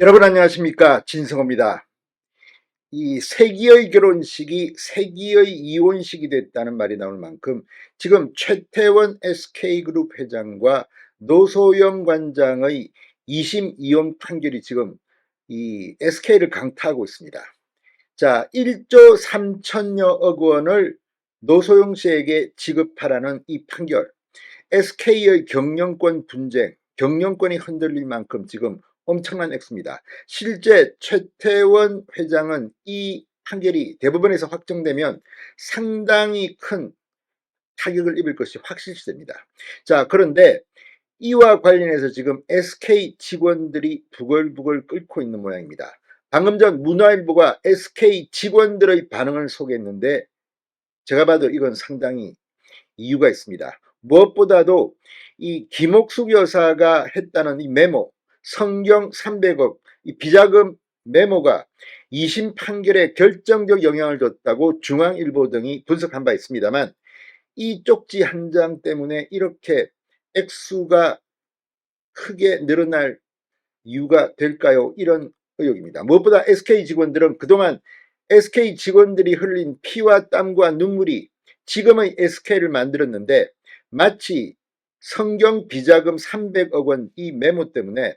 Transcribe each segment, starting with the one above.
여러분 안녕하십니까, 진성호입니다. 이 세기의 결혼식이 세기의 이혼식이 됐다는 말이 나올 만큼 지금 최태원 SK그룹 회장과 노소영 관장의 2심 이혼 판결이 지금 이 SK를 강타하고 있습니다. 자, 1조 3천여억 원을 노소영 씨에게 지급하라는 이 판결, SK의 경영권 분쟁, 경영권이 흔들릴 만큼 지금 엄청난 액수입니다. 실제 최태원 회장은 이 판결이 대법원에서 확정되면 상당히 큰 타격을 입을 것이 확실시됩니다. 자, 그런데 이와 관련해서 지금 SK 직원들이 부글부글 끓고 있는 모양입니다. 방금 전 문화일보가 SK 직원들의 반응을 소개했는데 제가 봐도 이건 상당히 이유가 있습니다. 무엇보다도 이 김옥숙 여사가 했다는 이 메모, 성경 300억 이 비자금 메모가 2심 판결에 결정적 영향을 줬다고 중앙일보 등이 분석한 바 있습니다만, 이 쪽지 한 장 때문에 이렇게 액수가 크게 늘어날 이유가 될까요? 이런 의혹입니다. 무엇보다 SK 직원들은 그동안 SK 직원들이 흘린 피와 땀과 눈물이 지금의 SK를 만들었는데, 마치 성경 비자금 300억 원 이 메모 때문에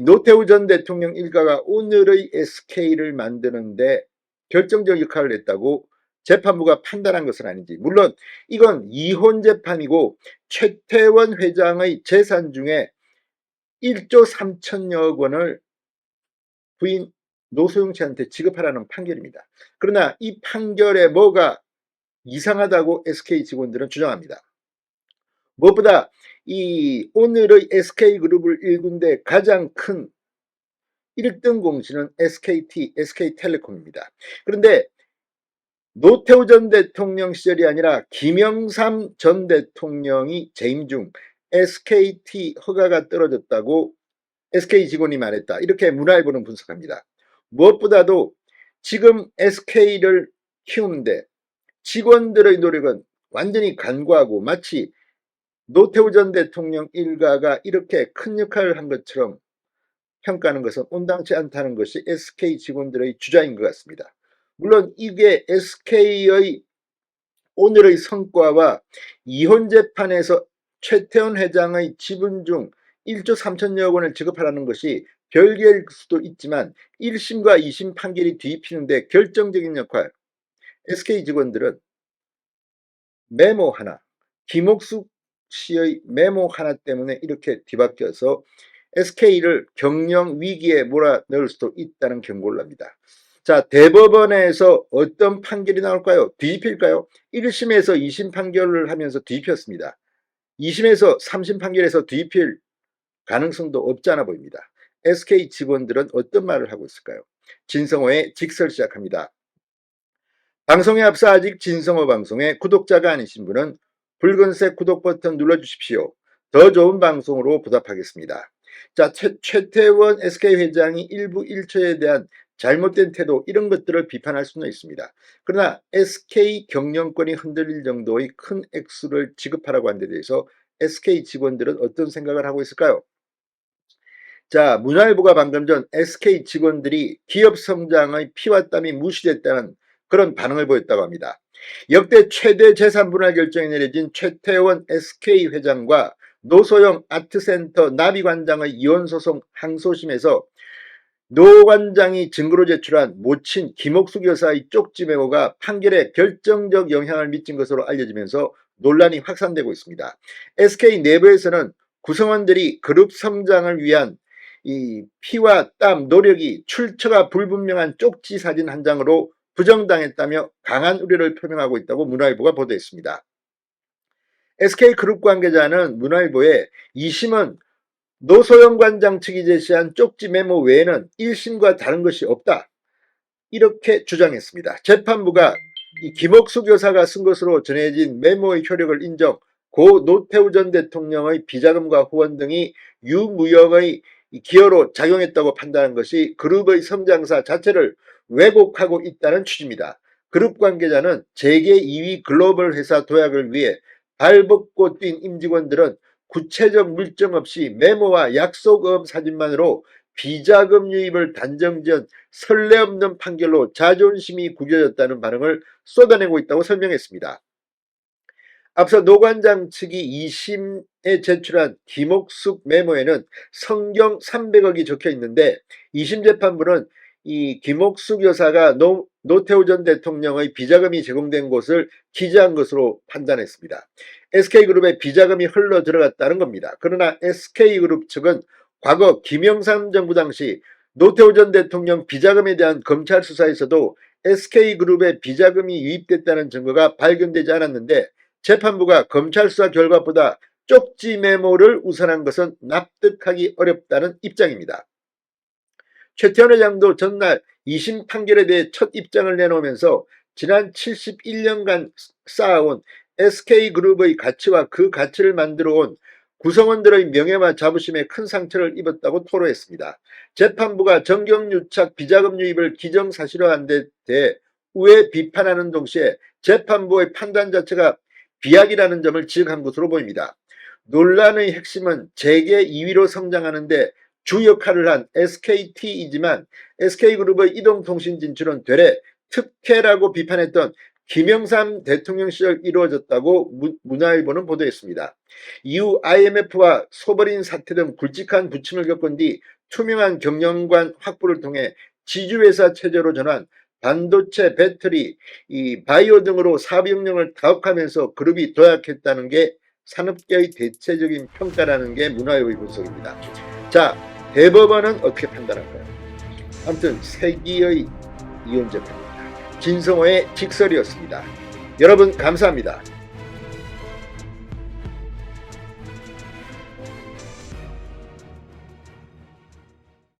노태우 전 대통령 일가가 오늘의 SK를 만드는데 결정적 역할을 했다고 재판부가 판단한 것은 아닌지. 물론 이건 이혼 재판이고 최태원 회장의 재산 중에 1조 3천여억 원을 부인 노소영 씨한테 지급하라는 판결입니다. 그러나 이 판결에 뭐가 이상하다고 SK 직원들은 주장합니다. 무엇보다 이 오늘의 SK그룹을 일군데 가장 큰 1등 공신은 SKT, SK텔레콤입니다. 그런데 노태우 전 대통령 시절이 아니라 김영삼 전 대통령이 재임 중 SKT 허가가 떨어졌다고 SK 직원이 말했다. 이렇게 문화일보는 분석합니다. 무엇보다도 지금 SK를 키우는데 직원들의 노력은 완전히 간과하고 마치 노태우 전 대통령 일가가 이렇게 큰 역할을 한 것처럼 평가하는 것은 온당치 않다는 것이 SK 직원들의 주장인 것 같습니다. 물론 이게 SK의 오늘의 성과와 이혼 재판에서 최태원 회장의 지분 중 1조 3천여억 원을 지급하라는 것이 별개일 수도 있지만 1심과 2심 판결이 뒤집히는데 결정적인 역할, SK 직원들은 메모 하나, 김옥숙 씨의 메모 하나 때문에 이렇게 뒤바뀌어서 SK를 경영 위기에 몰아넣을 수도 있다는 경고를 합니다. 자, 대법원에서 어떤 판결이 나올까요? 뒤집힐까요? 1심에서 2심 판결을 하면서 뒤집혔습니다. 2심에서 3심 판결에서 뒤집힐 가능성도 없지 않아 보입니다. SK 직원들은 어떤 말을 하고 있을까요? 진성호의 직설 시작합니다. 방송에 앞서 아직 진성호 방송의 구독자가 아니신 분은 붉은색 구독 버튼 눌러주십시오. 더 좋은 방송으로 보답하겠습니다. 자, 최태원 SK 회장이 일부 일처에 대한 잘못된 태도, 이런 것들을 비판할 수는 있습니다. 그러나 SK 경영권이 흔들릴 정도의 큰 액수를 지급하라고 한 데 대해서 SK 직원들은 어떤 생각을 하고 있을까요? 자, 문화일보가 방금 전 SK 직원들이 기업 성장의 피와 땀이 무시됐다는 그런 반응을 보였다고 합니다. 역대 최대 재산 분할 결정이 내려진 최태원 SK 회장과 노소영 아트센터 나비관장의 이혼소송 항소심에서 노 관장이 증거로 제출한 모친 김옥숙 여사의 쪽지 메모가 판결에 결정적 영향을 미친 것으로 알려지면서 논란이 확산되고 있습니다. SK 내부에서는 구성원들이 그룹 성장을 위한 이 피와 땀, 노력이 출처가 불분명한 쪽지 사진 한 장으로 부정당했다며 강한 우려를 표명하고 있다고 문화일보가 보도했습니다. SK그룹 관계자는 문화일보에 2심은 노소영 관장 측이 제시한 쪽지 메모 외에는 1심과 다른 것이 없다, 이렇게 주장했습니다. 재판부가 이 김옥숙 여사가 쓴 것으로 전해진 메모의 효력을 인정, 고 노태우 전 대통령의 비자금과 후원 등이 유무역의 기여로 작용했다고 판단한 것이 그룹의 성장사 자체를 왜곡하고 있다는 취지입니다. 그룹 관계자는 재계 2위 글로벌 회사 도약을 위해 발벗고 뛴 임직원들은 구체적 물증 없이 메모와 약속음 사진만으로 비자금 유입을 단정지은 선례 없는 판결로 자존심이 구겨졌다는 반응을 쏟아내고 있다고 설명했습니다. 앞서 노관장 측이 2심에 제출한 김옥숙 메모에는 성경 300억이 적혀 있는데 2심 재판부는 이 김옥숙 여사가 노태우 전 대통령의 비자금이 제공된 곳을 기재한 것으로 판단했습니다. SK그룹에 비자금이 흘러 들어갔다는 겁니다. 그러나 SK그룹 측은 과거 김영삼 정부 당시 노태우 전 대통령 비자금에 대한 검찰 수사에서도 SK그룹에 비자금이 유입됐다는 증거가 발견되지 않았는데 재판부가 검찰 수사 결과보다 쪽지 메모를 우선한 것은 납득하기 어렵다는 입장입니다. 최태원 회장도 전날 2심 판결에 대해 첫 입장을 내놓으면서 지난 71년간 쌓아온 SK그룹의 가치와 그 가치를 만들어온 구성원들의 명예와 자부심에 큰 상처를 입었다고 토로했습니다. 재판부가 정경유착 비자금 유입을 기정사실화한 데 대해 우회 비판하는 동시에 재판부의 판단 자체가 비약이라는 점을 지적한 것으로 보입니다. 논란의 핵심은 재계 2위로 성장하는 데 주 역할을 한 SKT이지만 SK그룹의 이동통신 진출은 되레 특혜라고 비판했던 김영삼 대통령 시절 이루어졌다고 문화일보는 보도했습니다. 이후 IMF와 소버린 사태 등 굵직한 부침을 겪은 뒤 투명한 경영관 확보를 통해 지주회사 체제로 전환, 반도체, 배터리, 바이오 등으로 사업 역량을 다각하면서 그룹이 도약했다는 게 산업계의 대체적인 평가라는 게 문화일보의 분석입니다. 자, 대법원은 어떻게 판단할까요? 아무튼 세기의 이혼 재판입니다. 진성호의 직설이었습니다. 여러분 감사합니다.